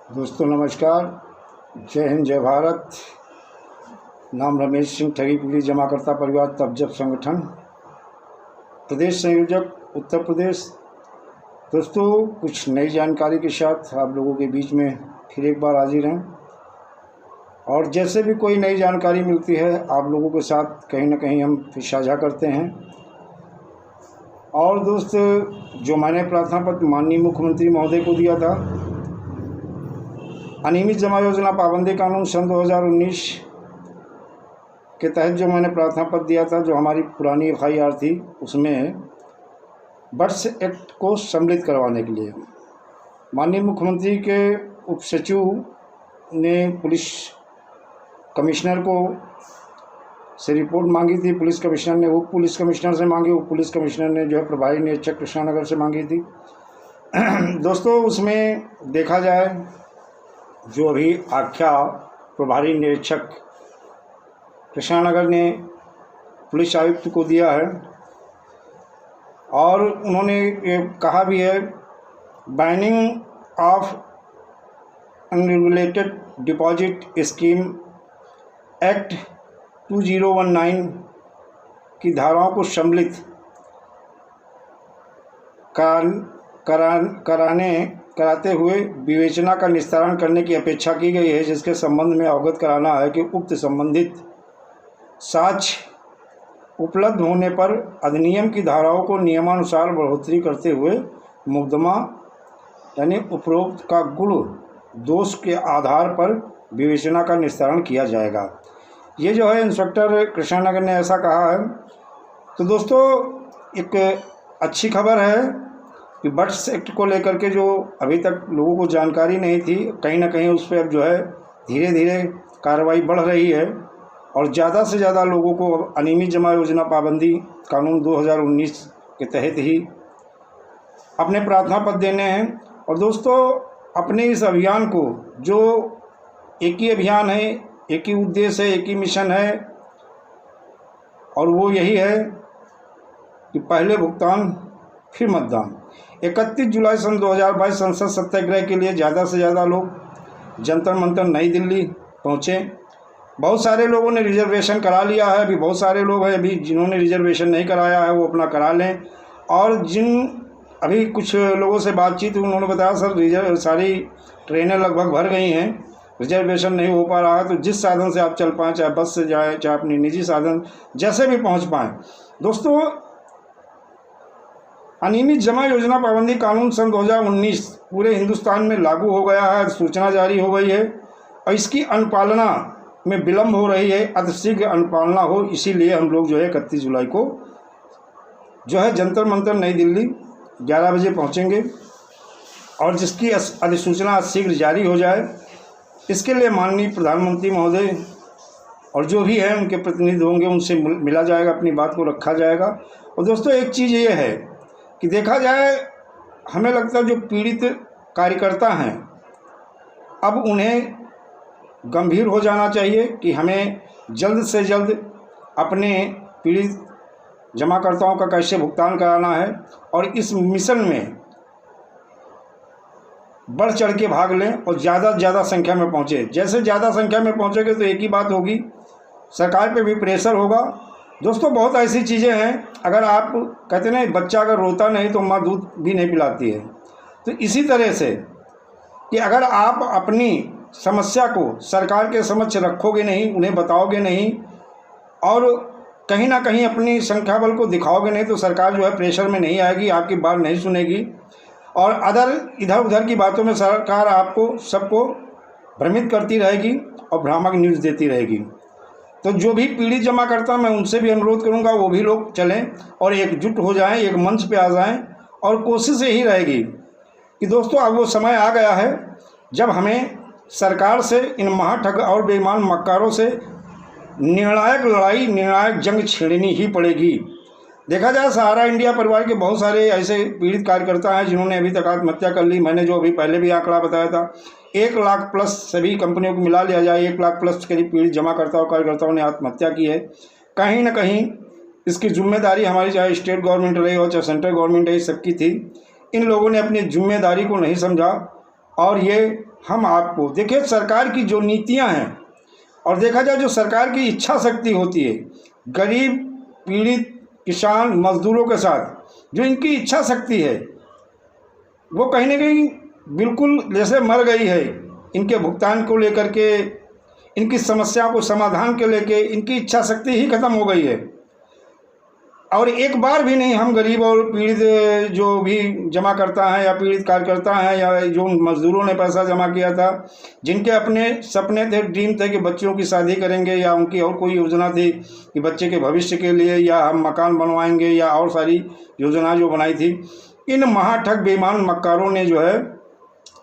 दोस्तों नमस्कार, जय हिंद, जय भारत। नाम रमेश सिंह, ठगी पीढ़ी जमाकर्ता परिवार तबजब संगठन, प्रदेश संयोजक उत्तर प्रदेश। दोस्तों कुछ नई जानकारी के साथ आप लोगों के बीच में फिर एक बार हाजिर हैं और जैसे भी कोई नई जानकारी मिलती है आप लोगों के साथ कहीं ना कहीं हम फिर साझा करते हैं। और दोस्त, जो मैंने प्रार्थना पत्र माननीय मुख्यमंत्री महोदय को दिया था, अनियमित जमा योजना पाबंदी कानून सन 2019 के तहत जो मैंने प्रार्थना पत्र दिया था, जो हमारी पुरानी FIR थी, उसमें बट्स एक्ट को सम्मिलित करवाने के लिए माननीय मुख्यमंत्री के उप सचिव ने पुलिस कमिश्नर को से रिपोर्ट मांगी थी। पुलिस कमिश्नर ने उप पुलिस कमिश्नर से मांगी, उप पुलिस कमिश्नर ने जो है प्रभारी निरीक्षक कृष्णानगर से मांगी थी। दोस्तों उसमें देखा जाए, जो अभी आख्या प्रभारी निरीक्षक कृष्णानगर ने पुलिस आयुक्त को दिया है और उन्होंने ये कहा भी है, banning of unregulated deposit scheme act 2019 की धाराओं को सम्मिलित कराते हुए विवेचना का निस्तारण करने की अपेक्षा की गई है, जिसके संबंध में अवगत कराना है कि उक्त संबंधित साक्ष्य उपलब्ध होने पर अधिनियम की धाराओं को नियमानुसार बढ़ोतरी करते हुए मुकदमा यानी उपरोक्त का गुण दोष के आधार पर विवेचना का निस्तारण किया जाएगा। ये जो है इंस्पेक्टर कृष्णानगर ने ऐसा कहा है। तो दोस्तों एक अच्छी खबर है कि बट्स एक्ट को लेकर के जो अभी तक लोगों को जानकारी नहीं थी, कहीं ना कहीं उस पर अब जो है धीरे धीरे कार्रवाई बढ़ रही है और ज़्यादा से ज़्यादा लोगों को अनियमित जमा योजना पाबंदी कानून 2019 के तहत ही अपने प्रार्थना पत्र देने हैं। और दोस्तों अपने इस अभियान को, जो एक ही अभियान है, एक ही उद्देश्य है, एक ही मिशन है, और वो यही है कि पहले भुगतान फिर मतदान। 31 जुलाई सन 2022 संसद सत्याग्रह के लिए ज़्यादा से ज़्यादा लोग जंतर मंतर नई दिल्ली पहुँचे। बहुत सारे लोगों ने रिजर्वेशन करा लिया है, अभी बहुत सारे लोग हैं अभी जिन्होंने रिजर्वेशन नहीं कराया है वो अपना करा लें। और अभी कुछ लोगों से बातचीत हुई, उन्होंने बताया सर सारी ट्रेनें लगभग भर गई हैं, रिजर्वेशन नहीं हो पा रहा है, तो जिस साधन से आप चल पाएँ, चाहे बस से जाए चाहे अपनी निजी साधन, जैसे भी पहुँच पाएँ। दोस्तों अनियमित जमा योजना पाबंदी कानून सन 2019 पूरे हिंदुस्तान में लागू हो गया है, सूचना जारी हो गई है और इसकी अनुपालना में विलम्ब हो रही है। अतिशीघ्र अनुपालना हो, इसीलिए हम लोग जो है 31 जुलाई को जो है जंतर मंतर नई दिल्ली 11 बजे पहुंचेंगे और जिसकी अधिसूचना शीघ्र जारी हो जाए, इसके लिए माननीय प्रधानमंत्री महोदय और जो भी है उनके प्रतिनिधि होंगे, उनसे मिला जाएगा, अपनी बात को रखा जाएगा। और दोस्तों एक चीज़ ये है कि देखा जाए, हमें लगता है जो पीड़ित कार्यकर्ता हैं अब उन्हें गंभीर हो जाना चाहिए कि हमें जल्द से जल्द अपने पीड़ित जमाकर्ताओं का कैसे भुगतान कराना है और इस मिशन में बढ़ चढ़ के भाग लें और ज़्यादा से ज़्यादा संख्या में पहुँचे। जैसे ज़्यादा संख्या में पहुँचेंगे तो एक ही बात होगी, सरकार पे भी प्रेशर होगा। दोस्तों बहुत ऐसी चीज़ें हैं, अगर आप कहते ना बच्चा अगर रोता नहीं तो माँ दूध भी नहीं पिलाती है, तो इसी तरह से कि अगर आप अपनी समस्या को सरकार के समक्ष रखोगे नहीं, उन्हें बताओगे नहीं और कहीं ना कहीं अपनी संख्या बल को दिखाओगे नहीं, तो सरकार जो है प्रेशर में नहीं आएगी, आपकी बात नहीं सुनेगी और इधर उधर की बातों में सरकार आपको सबको भ्रमित करती रहेगी और भ्रामक न्यूज़ देती रहेगी। तो जो भी पीड़ित जमा करता, मैं उनसे भी अनुरोध करूंगा वो भी लोग चलें और एकजुट हो जाएं, एक मंच पे आ जाएं। और कोशिश यही रहेगी कि दोस्तों अब वो समय आ गया है जब हमें सरकार से, इन महाठग और बेईमान मक्कारों से निर्णायक लड़ाई, निर्णायक जंग छेड़नी ही पड़ेगी। देखा जाए सहारा इंडिया परिवार के बहुत सारे ऐसे पीड़ित कार्यकर्ता हैं जिन्होंने अभी तक आत्महत्या कर ली। मैंने जो अभी पहले भी आंकड़ा बताया था, 1 लाख प्लस सभी कंपनियों को मिला लिया जाए, 1 लाख प्लस करीब पीड़ित जमाकर्ताओं कार्यकर्ताओं ने आत्महत्या की है। कहीं ना कहीं इसकी जिम्मेदारी हमारी, चाहे स्टेट गवर्नमेंट रही हो चाहे सेंट्रल गवर्नमेंट रही, सबकी थी। इन लोगों ने अपनी जिम्मेदारी को नहीं समझा और ये हम आपको देखिए, सरकार की जो नीतियां हैं और देखा जाए जो सरकार की इच्छा शक्ति होती है, गरीब, पीड़ित, किसान, मजदूरों के साथ जो इनकी इच्छा शक्ति है वो कहीं ना कहीं बिल्कुल जैसे मर गई है। इनके भुगतान को लेकर के, इनकी समस्या को समाधान के लेके इनकी इच्छा शक्ति ही खत्म हो गई है। और एक बार भी नहीं हम गरीब और पीड़ित जो भी जमा करता है या पीड़ित कार्यकर्ता हैं या जो मजदूरों ने पैसा जमा किया था, जिनके अपने सपने थे, ड्रीम थे कि बच्चों की शादी करेंगे या उनकी और कोई योजना थी कि बच्चे के भविष्य के लिए या हम मकान बनवाएंगे या और सारी योजना जो बनाई थी, इन महाठग बेईमान मक्कारों ने जो है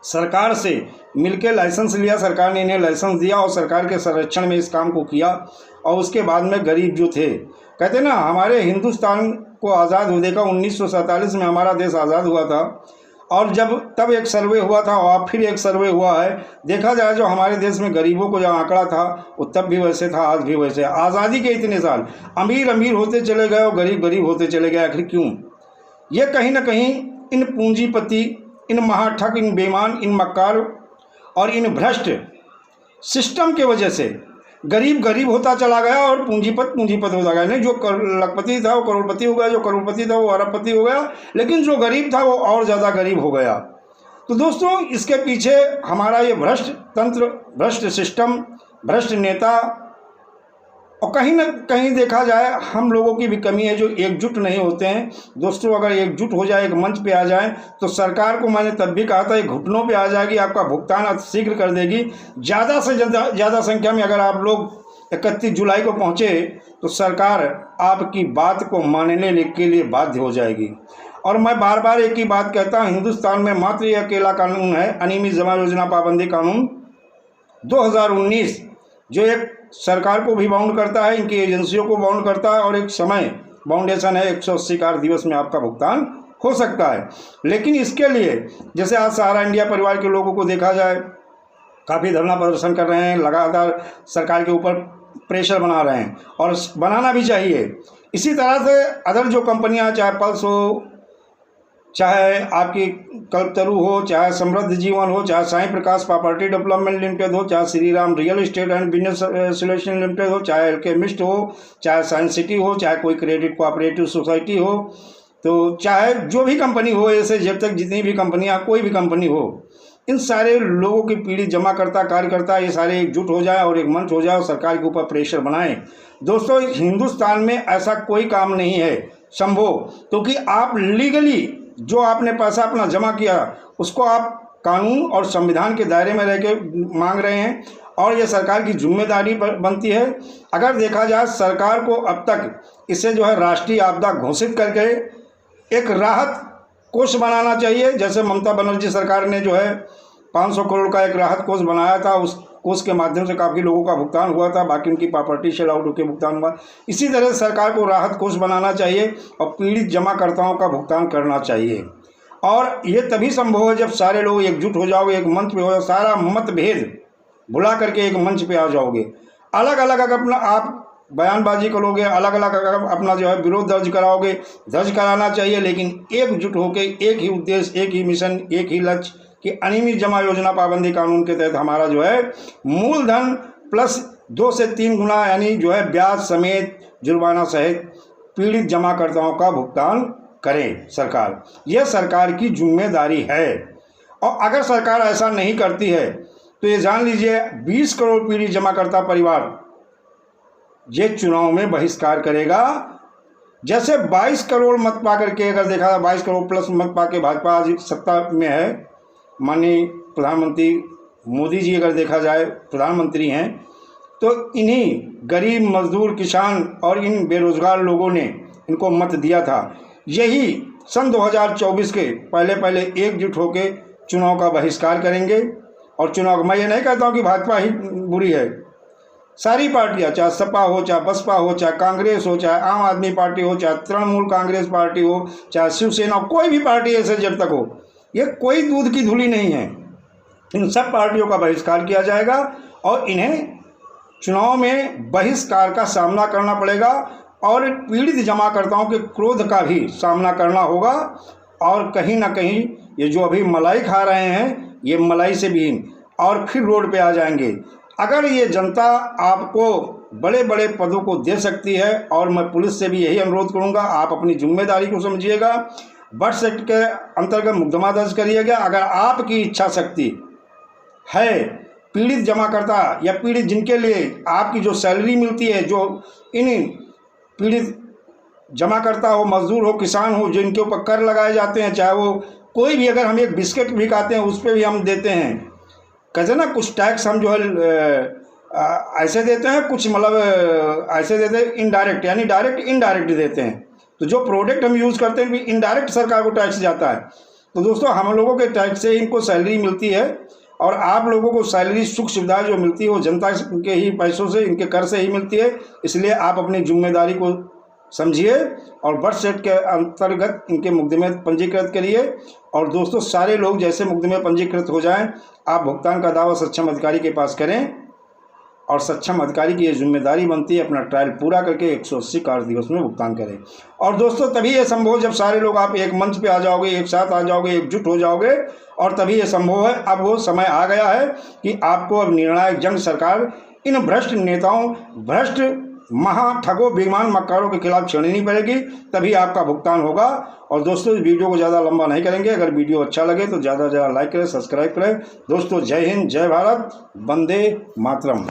सरकार से मिलकर लाइसेंस लिया। सरकार ने इन्हें लाइसेंस दिया और सरकार के संरक्षण में इस काम को किया। और उसके बाद में गरीब जो थे, कहते ना, हमारे हिंदुस्तान को आज़ाद होने का 1947 में हमारा देश आज़ाद हुआ था। और जब तब एक सर्वे हुआ था और फिर एक सर्वे हुआ है, देखा जाए जो हमारे देश में गरीबों को जो आंकड़ा था वो तब भी वैसे था, आज भी वैसे। आज़ादी के इतने साल अमीर अमीर होते चले गए और गरीब गरीब होते चले गए। आखिर क्यों? ये कहीं ना कहीं इन पूंजीपति, इन महाठग, इन बेईमान, इन मक्कार और इन भ्रष्ट सिस्टम के वजह से गरीब गरीब होता चला गया और पूंजीपत पूंजीपत होता गया। नहीं, जो लखपति था वो करोड़पति हो गया, जो करोड़पति था वो अरबपति हो गया, लेकिन जो गरीब था वो और ज़्यादा गरीब हो गया। तो दोस्तों, इसके पीछे हमारा ये भ्रष्ट तंत्र, भ्रष्ट सिस्टम, भ्रष्ट नेता और कहीं ना कहीं देखा जाए हम लोगों की भी कमी है जो एकजुट नहीं होते हैं। दोस्तों, अगर एकजुट हो जाए, एक मंच पे आ जाए तो सरकार को, मैंने तब भी कहा था, एक घुटनों पे आ जाएगी, आपका भुगतान शीघ्र कर देगी। ज़्यादा से ज़्यादा संख्या में अगर आप लोग 31 जुलाई को पहुँचे तो सरकार आपकी बात को मानने के लिए बाध्य हो जाएगी। और मैं बार बार एक ही बात कहता हूँ, हिंदुस्तान में मात्र ये अकेला कानून है, अनियमित जमा योजना पाबंदी कानून 2019, जो एक सरकार को भी बाउंड करता है, इनकी एजेंसियों को बाउंड करता है और एक समय बाउंडेशन है, 180 कार्य दिवस में आपका भुगतान हो सकता है। लेकिन इसके लिए जैसे आज सहारा इंडिया परिवार के लोगों को देखा जाए, काफ़ी धरना प्रदर्शन कर रहे हैं, लगातार सरकार के ऊपर प्रेशर बना रहे हैं और बनाना भी चाहिए। इसी तरह से अदर जो कंपनियां, चाहे पल्स हो, चाहे आपकी कल्पतरु हो, चाहे समृद्ध जीवन हो, चाहे साईं प्रकाश प्रॉपर्टी डेवलपमेंट लिमिटेड हो, चाहे Shri Ram real estate and business solution limited हो, चाहे एल्केमिस्ट हो, चाहे साइंस सिटी हो, चाहे कोई क्रेडिट कोऑपरेटिव सोसाइटी हो, तो चाहे जो भी कंपनी हो, ऐसे जब तक जितनी भी कंपनियां, कोई भी कंपनी हो, इन सारे लोगों की पीड़ित जमाकर्ता, कार्यकर्ता, ये सारे एकजुट हो जाए और एक मंच हो जाए और सरकार के ऊपर प्रेशर बनाएं। दोस्तों, हिंदुस्तान में ऐसा कोई काम नहीं है संभव, क्योंकि आप लीगली जो आपने पैसा अपना जमा किया उसको आप कानून और संविधान के दायरे में रह के मांग रहे हैं और ये सरकार की जिम्मेदारी बनती है। अगर देखा जाए, सरकार को अब तक इसे जो है राष्ट्रीय आपदा घोषित करके एक राहत कोष बनाना चाहिए। जैसे ममता बनर्जी सरकार ने जो है 500 करोड़ का एक राहत कोष बनाया था, उस कोष के माध्यम से काफ़ी लोगों का भुगतान हुआ था, बाकी उनकी प्रॉपर्टी सेल आउट होकर भुगतान हुआ। इसी तरह से सरकार को राहत कोष बनाना चाहिए और पीड़ित जमाकर्ताओं का भुगतान करना चाहिए। और ये तभी संभव है जब सारे लोग एकजुट हो जाओगे, एक मंच पे हो, सारा मतभेद भुला करके एक मंच पे आ जाओगे। अलग अलग अगर अपना आप बयानबाजी करोगे, अलग अलग अगर अपना जो है विरोध दर्ज कराओगे, दर्ज कराना चाहिए, लेकिन एकजुट होकर एक ही उद्देश्य, एक ही मिशन, एक ही लक्ष्य कि अनियमित जमा योजना पाबंदी कानून के तहत हमारा जो है मूलधन प्लस 2 से 3 गुना यानी जो है ब्याज समेत, जुर्माना सहित पीड़ित जमाकर्ताओं का भुगतान करें सरकार। यह सरकार की जिम्मेदारी है। और अगर सरकार ऐसा नहीं करती है तो ये जान लीजिए 20 करोड़ पीड़ित जमाकर्ता परिवार ये चुनाव में बहिष्कार करेगा। जैसे 22 करोड़ मत पा करके, अगर देखा जाए 22 करोड़ प्लस मत पा के भाजपा आज सत्ता में है, माननीय प्रधानमंत्री मोदी जी अगर देखा जाए प्रधानमंत्री हैं, तो इन्हीं गरीब, मजदूर, किसान और इन बेरोजगार लोगों ने इनको मत दिया था। यही सन 2024 के पहले एकजुट होकर चुनाव का बहिष्कार करेंगे। और चुनाव, मैं ये नहीं कहता हूँ कि भाजपा ही बुरी है, सारी पार्टियां, चाहे सपा हो, चाहे बसपा हो, चाहे कांग्रेस हो, चाहे आम आदमी पार्टी हो, चाहे तृणमूल कांग्रेस पार्टी हो, चाहे शिवसेना, कोई भी पार्टी ऐसे जब तक हो, ये कोई दूध की धुली नहीं है। इन सब पार्टियों का बहिष्कार किया जाएगा और इन्हें चुनाव में बहिष्कार का सामना करना पड़ेगा और पीड़ित जमाकर्ताओं के क्रोध का भी सामना करना होगा। और कहीं ना कहीं ये जो अभी मलाई खा रहे हैं, ये मलाई से भी और फिर रोड पे आ जाएंगे। अगर ये जनता आपको बड़े बड़े पदों को दे सकती है, और मैं पुलिस से भी यही अनुरोध करूंगा, आप अपनी जिम्मेदारी को समझिएगा, बर्थ सर्टिफिकेट के अंतर्गत मुकदमा दर्ज करिएगा। अगर आपकी इच्छा शक्ति है, पीड़ित जमाकर्ता या पीड़ित जिनके लिए आपकी जो सैलरी मिलती है, जो इन पीड़ित जमाकर्ता हो, मजदूर हो, किसान हो, जिनके ऊपर कर लगाए जाते हैं, चाहे वो कोई भी, अगर हम एक बिस्किट भी खाते हैं उस पर भी हम देते हैं, कहते ना कुछ टैक्स हम जो है ऐसे देते हैं, कुछ मतलब ऐसे देते हैं इनडायरेक्ट, यानी डायरेक्ट इनडायरेक्ट देते हैं। तो जो प्रोडक्ट हम यूज़ करते हैं भी इनडायरेक्ट सरकार को टैक्स जाता है। तो दोस्तों, हम लोगों के टैक्स से इनको सैलरी मिलती है, और आप लोगों को सैलरी सुख सुविधा जो मिलती है वो जनता के ही पैसों से, इनके कर से ही मिलती है। इसलिए आप अपनी जिम्मेदारी को समझिए और बर्थ सर्टिफिकेट के अंतर्गत इनके मुकदमे पंजीकृत करिए। और दोस्तों, सारे लोग जैसे मुकदमे पंजीकृत हो जाएं, आप भुगतान का दावा सक्षम अधिकारी के पास करें, और सक्षम अधिकारी की ये जिम्मेदारी बनती है अपना ट्रायल पूरा करके 180 कार्य दिवस में भुगतान करें। और दोस्तों, तभी ये संभव हो जब सारे लोग आप एक मंच पे आ जाओगे, एक साथ आ जाओगे, एकजुट हो जाओगे, और तभी ये संभव है। अब वो समय आ गया है कि आपको अब निर्णायक जंग सरकार इन भ्रष्ट नेताओं, भ्रष्ट महाठगों, बेईमान मक्कारों के खिलाफ छेड़नी पड़ेगी, तभी आपका भुगतान होगा। और दोस्तों, इस वीडियो को ज़्यादा लंबा नहीं करेंगे। अगर वीडियो अच्छा लगे तो ज़्यादा से ज़्यादा लाइक करें, सब्सक्राइब करें। दोस्तों, जय हिंद, जय भारत, वंदे मातरम।